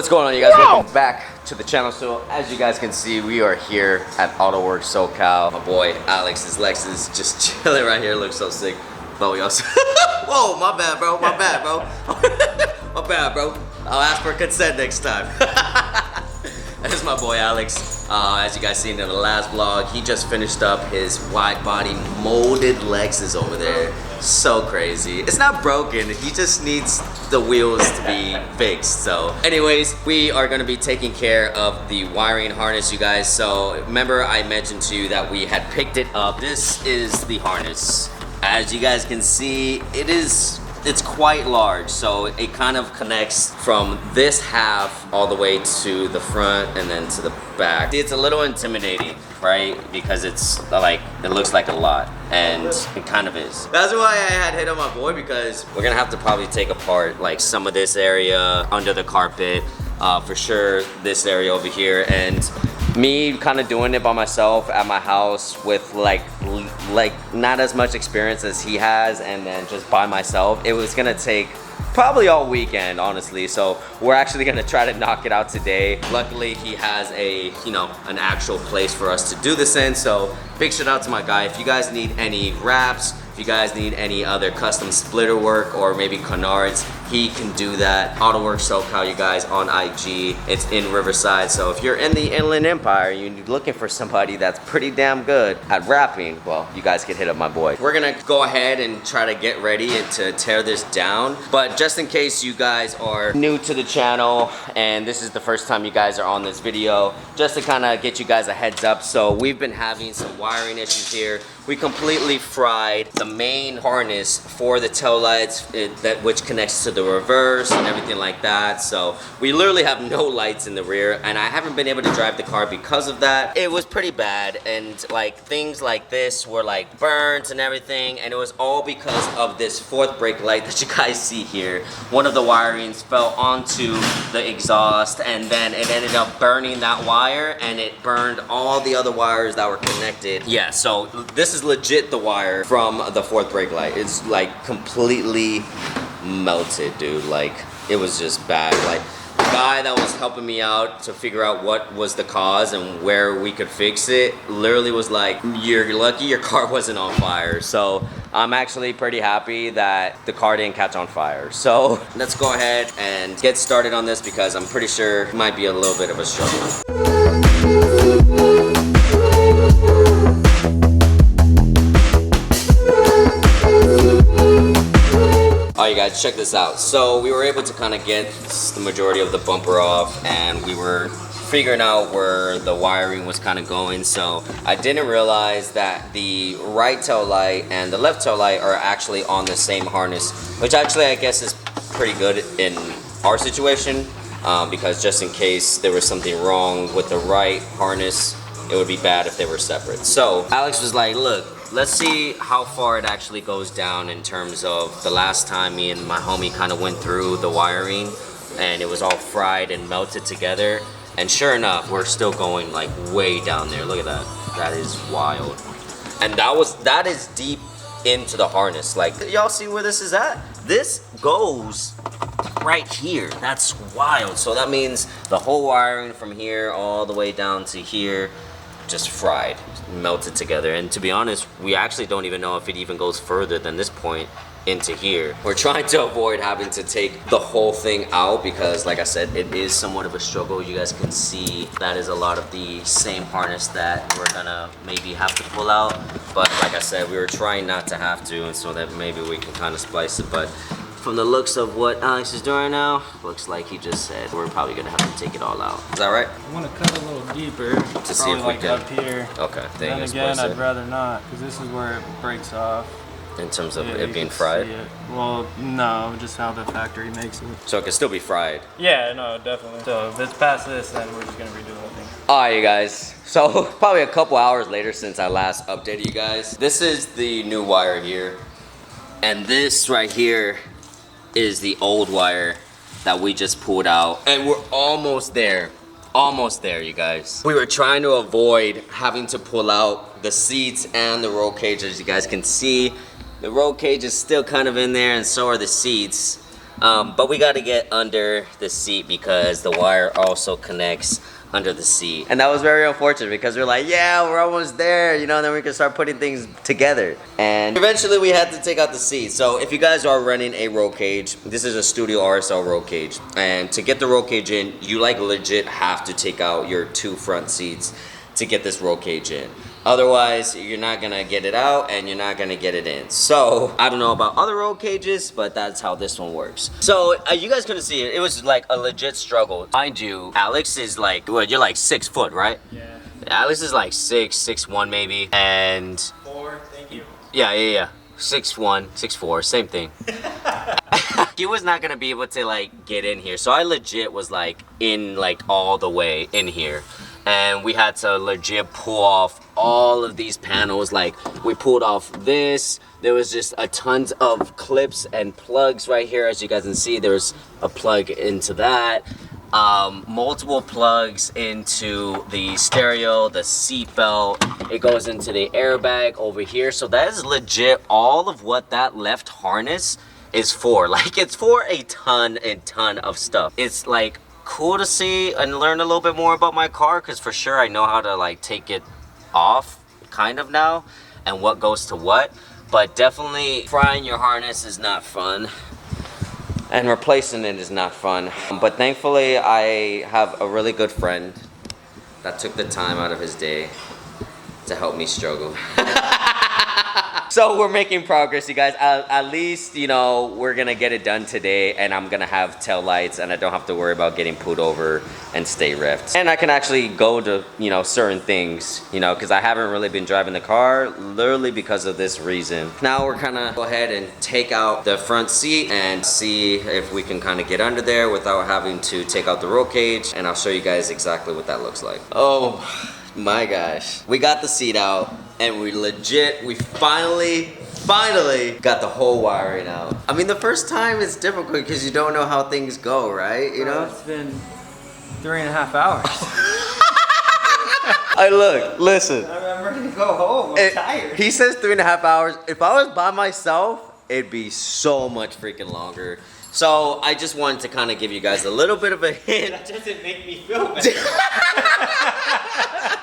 What's going on, you guys? Welcome back to the channel. So as you guys can see, we are here at AutoWorks SoCal. My boy Alex's Lexus just chilling right here. Looks so sick. But we also whoa, my bad, bro. My bad, bro. My bad, bro. I'll ask for consent next time. That is my boy Alex. As you guys seen in the last vlog, he just finished up his wide body molded Lexus over there. So crazy. It's not broken, he just needs the wheels to be fixed. So anyways, we are going to be taking care of the wiring harness, you guys. So remember I mentioned to you that we had picked it up. This is the harness. As you guys can see, it's quite large, so it kind of connects from this half all the way to the front and then to the back. It's a little intimidating, right? Because it's like, it looks like a lot, and it kind of is. That's why I had hit on my boy, because we're gonna have to probably take apart like some of this area under the carpet, for sure this area over here, and me kind of doing it by myself at my house with like not as much experience as he has, and then just by myself, it was gonna take probably all weekend, honestly. So we're actually gonna try to knock it out today. Luckily he has an actual place for us to do this in, so big shout out to my guy. If you guys need any wraps, if you guys need any other custom splitter work or maybe canards, he can do that. AutoWorks SoCal, you guys, on IG. It's in Riverside, so if you're in the Inland Empire, you're looking for somebody that's pretty damn good at wrapping, well, you guys can hit up my boy. We're gonna go ahead and try to get ready and to tear this down, but just in case you guys are new to the channel and this is the first time you guys are on this video, just to kind of get you guys a heads up, so we've been having some wiring issues here. We completely fried the main harness for the tail lights, which connects to the reverse and everything like that. So we literally have no lights in the rear, and I haven't been able to drive the car because of that. It was pretty bad, and like things like this were like burns and everything, and it was all because of this fourth brake light that you guys see here. One of the wirings fell onto the exhaust, and then it ended up burning that wire, and it burned all the other wires that were connected. Yeah, so this is legit the wire from the fourth brake light. It's like completely melted, dude. Like, it was just bad. Like, the guy that was helping me out to figure out what was the cause and where we could fix it literally was like, you're lucky your car wasn't on fire. So I'm actually pretty happy that the car didn't catch on fire. So let's go ahead and get started on this, because I'm pretty sure it might be a little bit of a struggle. Alright guys, check this out. So we were able to kind of get the majority of the bumper off, and we were figuring out where the wiring was kind of going. So I didn't realize that the right tail light and the left tail light are actually on the same harness, which actually I guess is pretty good in our situation, because just in case there was something wrong with the right harness, it would be bad if they were separate. So Alex was like, look, let's see how far it actually goes down in terms of the last time me and my homie kind of went through the wiring and it was all fried and melted together. And sure enough, we're still going like way down there. Look at that. That is wild. And that is deep into the harness. Like, y'all see where this is at? This goes right here. That's wild. So that means the whole wiring from here all the way down to here just fried, melted together. And to be honest, we actually don't even know if it even goes further than this point into here. We're trying to avoid having to take the whole thing out, because like I said, it is somewhat of a struggle. You guys can see that is a lot of the same harness that we're gonna maybe have to pull out, but like I said, we were trying not to have to, and so that maybe we can kind of splice it. But from the looks of what Alex is doing now, looks like he just said we're probably gonna have to take it all out. Is that right? I want to cut a little deeper to see if we can. Up here. Okay. Then again, I'd rather not, because this is where it breaks off. In terms of it being fried? Well, no, just how the factory makes it. So it can still be fried? Yeah, no, definitely. So if it's past this, then we're just gonna redo the whole thing. Alright, you guys. So probably a couple hours later since I last updated you guys. This is the new wire here, and this right here is the old wire that we just pulled out, and we're almost there. Almost there, you guys. We were trying to avoid having to pull out the seats and the roll cage. As you guys can see, the roll cage is still kind of in there, and so are the seats. But we got to get under the seat because the wire also connects under the seat. And that was very unfortunate because we're like, yeah, we're almost there, you know, and then we can start putting things together. And eventually we had to take out the seat. So if you guys are running a roll cage, this is a Studio RSL roll cage. And to get the roll cage in, you like legit have to take out your 2 front seats to get this roll cage in. Otherwise, you're not gonna get it out and you're not gonna get it in. So, I don't know about other roll cages, but that's how this one works. So, you guys couldn't see it. It was like a legit struggle. Mind you, Alex is like, well, you're like 6 foot, right? Yeah. Alex is like 6'1" maybe. And 4, thank you. yeah. 6'1", 6'4", same thing. He was not gonna be able to like get in here. So I legit was like in like all the way in here. And we had to legit pull off all of these panels. Like we pulled off this. There was just a tons of clips and plugs right here. As you guys can see, there's a plug into that. Multiple plugs into the stereo, the seat belt. It goes into the airbag over here. So that is legit all of what that left harness is for. Like it's for a ton of stuff. It's like cool to see and learn a little bit more about my car, because for sure I know how to like take it off kind of now and what goes to what, but definitely frying your harness is not fun and replacing it is not fun. But thankfully I have a really good friend that took the time out of his day to help me struggle. So we're making progress, you guys. At least, you know, we're gonna get it done today, and I'm gonna have tail lights, and I don't have to worry about getting pulled over and stay ripped. And I can actually go to, you know, certain things, you know, because I haven't really been driving the car, literally because of this reason. Now we're gonna go ahead and take out the front seat and see if we can kind of get under there without having to take out the roll cage, and I'll show you guys exactly what that looks like. Oh my gosh. We got the seat out, and we finally got the whole wiring out. I mean, the first time is difficult because you don't know how things go, right? You know? It's been 3.5 hours. Listen. I'm ready to go home. I'm tired. He says 3.5 hours. If I was by myself, it'd be so much freaking longer. So I just wanted to kind of give you guys a little bit of a hint. That doesn't make me feel better.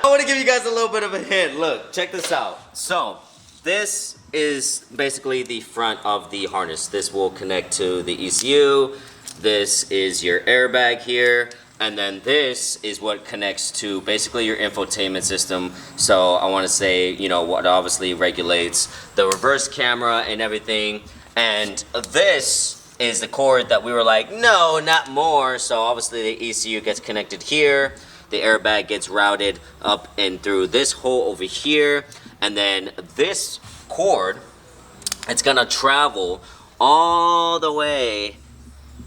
I want to give you guys a little bit of a hint. Look, check this out. So this is basically the front of the harness. This will connect to the ECU. This is your airbag here. And then this is what connects to basically your infotainment system. So I want to say, you know, what obviously regulates the reverse camera and everything. And this is the cord that we were like, no, not more. So obviously the ECU gets connected here. The airbag gets routed up and through this hole over here. And then this cord, it's gonna travel all the way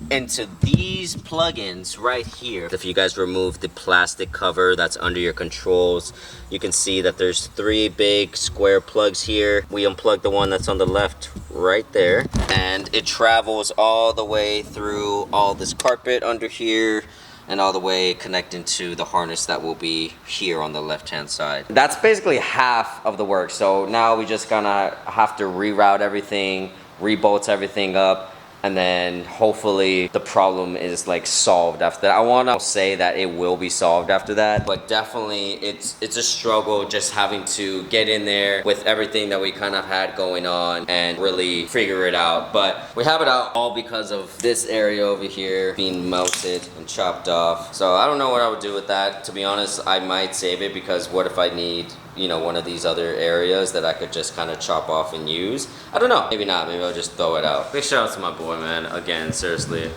into these plugins right here. If you guys remove the plastic cover that's under your controls, you can see that there's 3 big square plugs here. We unplugged the one that's on the left right there, and it travels all the way through all this carpet under here and all the way connecting to the harness that will be here on the left hand side. That's basically half of the work. So now we just gonna have to reroute everything, rebolt everything up, and then hopefully the problem is like solved after that. I want to say that it will be solved after that, but definitely it's a struggle just having to get in there with everything that we kind of had going on and really figure it out. But we have it out all because of this area over here being melted and chopped off. So I don't know what I would do with that. To be honest, I might save it, because what if I need, you know, one of these other areas that I could just kind of chop off and use? I don't know. Maybe not. Maybe I'll just throw it out. Big shout out to my boy, man. Again, seriously.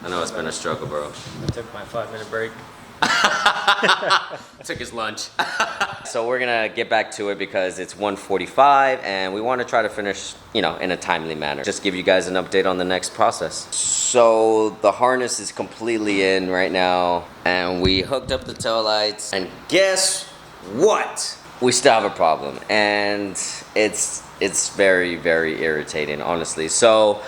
I know it's been a struggle, bro. I took my 5-minute break. Took his lunch. So we're gonna get back to it because it's 1:45 and we want to try to finish, you know, in a timely manner. Just give you guys an update on the next process. So the harness is completely in right now, and we hooked up the tail lights, and guess what? We still have a problem, and it's very, very irritating, honestly. So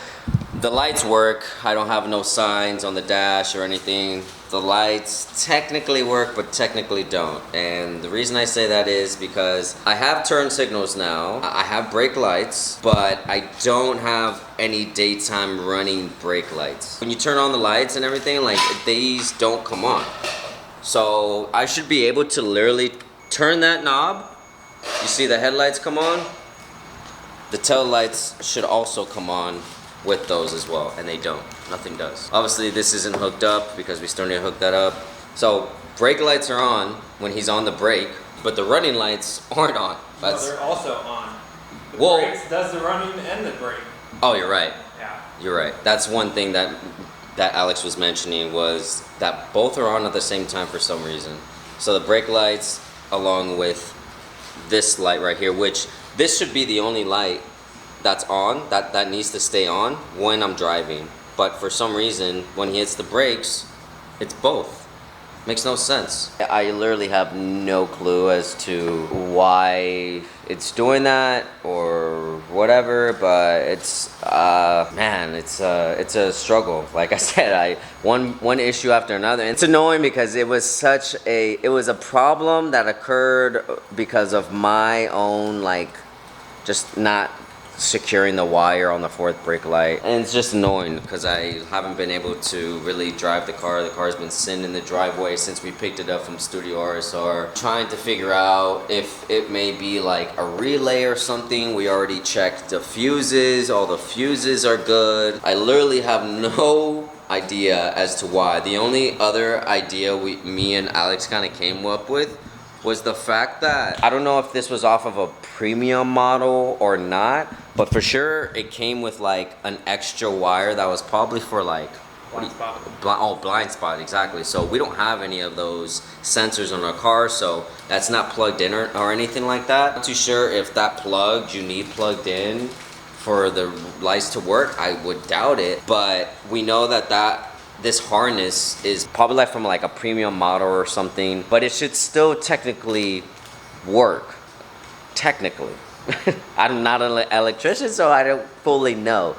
the lights work. I don't have no signs on the dash or anything the lights technically work, but technically don't. And the reason I say that is because I have turn signals now, I have brake lights, but I don't have any daytime running brake lights. When you turn on the lights and everything, like these don't come on. So I should be able to literally turn that knob. You see the headlights come on? The tail lights should also come on with those as well, and they don't. Nothing does. Obviously this isn't hooked up because we still need to hook that up. So brake lights are on when he's on the brake, but the running lights aren't on. No, they're also on. The Whoa. brakes does the running and the brake. Oh, you're right. Yeah. You're right. That's one thing that Alex was mentioning, was that both are on at the same time for some reason. So the brake lights along with this light right here, which this should be the only light that's on, that needs to stay on when I'm driving. But for some reason, when he hits the brakes, it's both. Makes no sense. I literally have no clue as to why it's doing that or whatever, but it's man, it's a struggle. Like I said, one issue after another. It's annoying because it was a problem that occurred because of my own, like, just not securing the wire on the fourth brake light, and it's just annoying because I haven't been able to really drive the car. The car's been sitting in the driveway since we picked it up from Studio RSR. Trying to figure out if it may be like a relay or something. We already checked the fuses, all the fuses are good. I literally have no idea as to why. The only other idea me and Alex kind of came up with was the fact that, I don't know if this was off of a premium model or not, but for sure it came with like an extra wire that was probably for like Blind spot. blind spot, exactly. So we don't have any of those sensors on our car, so that's not plugged in or anything like that. Not too sure if that plugged, you need plugged in for the lights to work. I would doubt it, but we know that this harness is probably like from like a premium model or something, but it should still technically work. Technically. I'm not an electrician, so I don't fully know.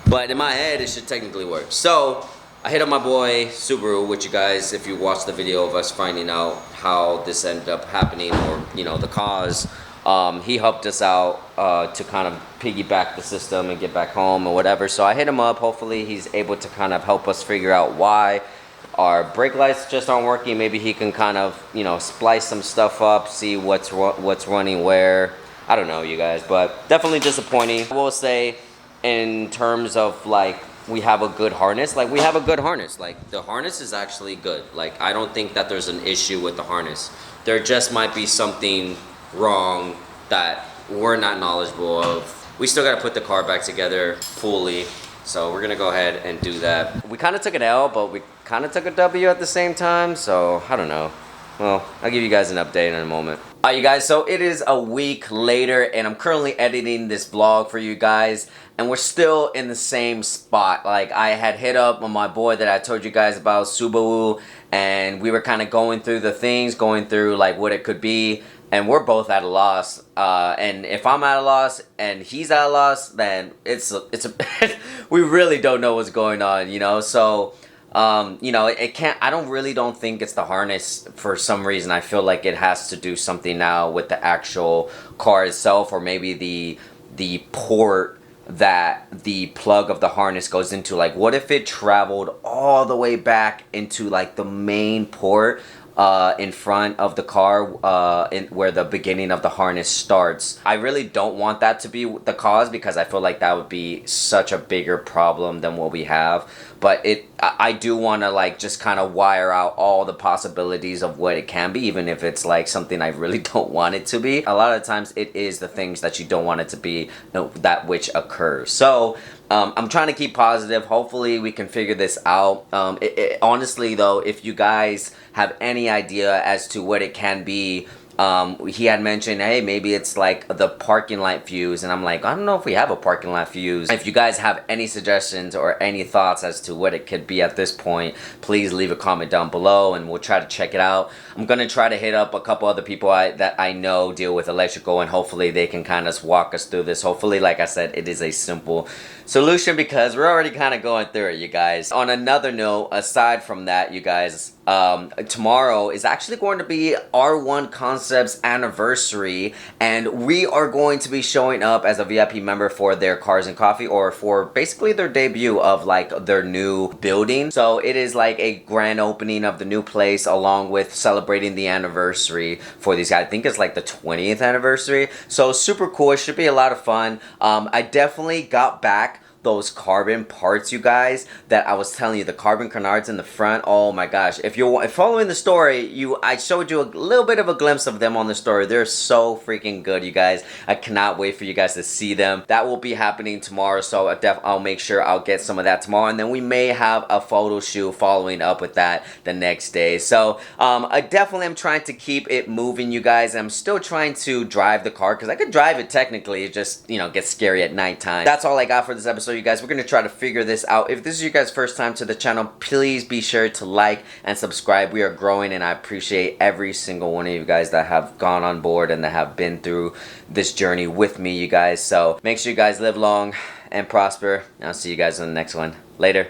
But in my head, it should technically work. So I hit up my boy Subaru, which you guys, if you watch the video of us finding out how this ended up happening, or you know, the cause, he helped us out to kind of piggyback the system and get back home or whatever. So I hit him up. Hopefully he's able to kind of help us figure out why our brake lights just aren't working. Maybe he can kind of, you know, splice some stuff up, see what's running where. I don't know, you guys, but definitely disappointing. I will say, in terms of like, we have a good harness. Like, we have a good harness. Like, the harness is actually good. Like, I don't think that there's an issue with the harness. There just might be something wrong that we're not knowledgeable of. We still gotta put the car back together fully, so we're gonna go ahead and do that. We kind of took an L, but we kind of took a W at the same time, so I don't know. Well, I'll give you guys an update in a moment. Alright, you guys, so it is a week later and I'm currently editing this vlog for you guys, and we're still in the same spot. Like, I had hit up on my boy that I told you guys about, Subaru, and we were kind of going through the things, going through like what it could be, and we're both at a loss. And if I'm at a loss and he's at a loss, then it's a we really don't know what's going on, you know. So you know, I don't think it's the harness for some reason. I feel like it has to do something now with the actual car itself, or maybe the port that the plug of the harness goes into. Like, what if it traveled all the way back into like the main port in front of the car, where the beginning of the harness starts? I really don't want that to be the cause, because I feel like that would be such a bigger problem than what we have. But I do want to like just kind of wire out all the possibilities of what it can be, even if it's like something I really don't want it to be. A lot of the times it is the things that you don't want it to be that which occurs. So I'm trying to keep positive. Hopefully we can figure this out. Honestly though, if you guys have any idea as to what it can be, he had mentioned, hey, maybe it's like the parking light fuse, and I'm like, I don't know if we have a parking light fuse. If you guys have any suggestions or any thoughts as to what it could be at this point, please leave a comment down below and we'll try to check it out. I'm gonna try to hit up a couple other people that I know deal with electrical, and hopefully they can kind of walk us through this. Hopefully, like I said, it is a simple solution, because we're already kind of going through it, you guys. On another note, aside from that, you guys, tomorrow is actually going to be R1 Concepts anniversary, and we are going to be showing up as a VIP member for their Cars and Coffee, or for basically their debut of like their new building. So it is like a grand opening of the new place, along with celebrating the anniversary for these guys. I think it's like the 20th anniversary. So super cool. It should be a lot of fun. I definitely got back those carbon parts, you guys, that I was telling you, the carbon canards in the front. Oh my gosh, if you're following the story, I showed you a little bit of a glimpse of them on the story. They're so freaking good, you guys. I cannot wait for you guys to see them. That will be happening tomorrow, so I'll make sure I'll get some of that tomorrow, and then we may have a photo shoot following up with that the next day. So I definitely am trying to keep it moving, you guys. I'm still trying to drive the car, because I could drive it technically. It just, you know, gets scary at nighttime. That's all I got for this episode, you guys. We're gonna try to figure this out. If this is your guys' first time to the channel, please be sure to like and subscribe. We are growing, and I appreciate every single one of you guys that have gone on board and that have been through this journey with me, you guys. So make sure you guys live long and prosper. I'll see you guys on the next one. Later.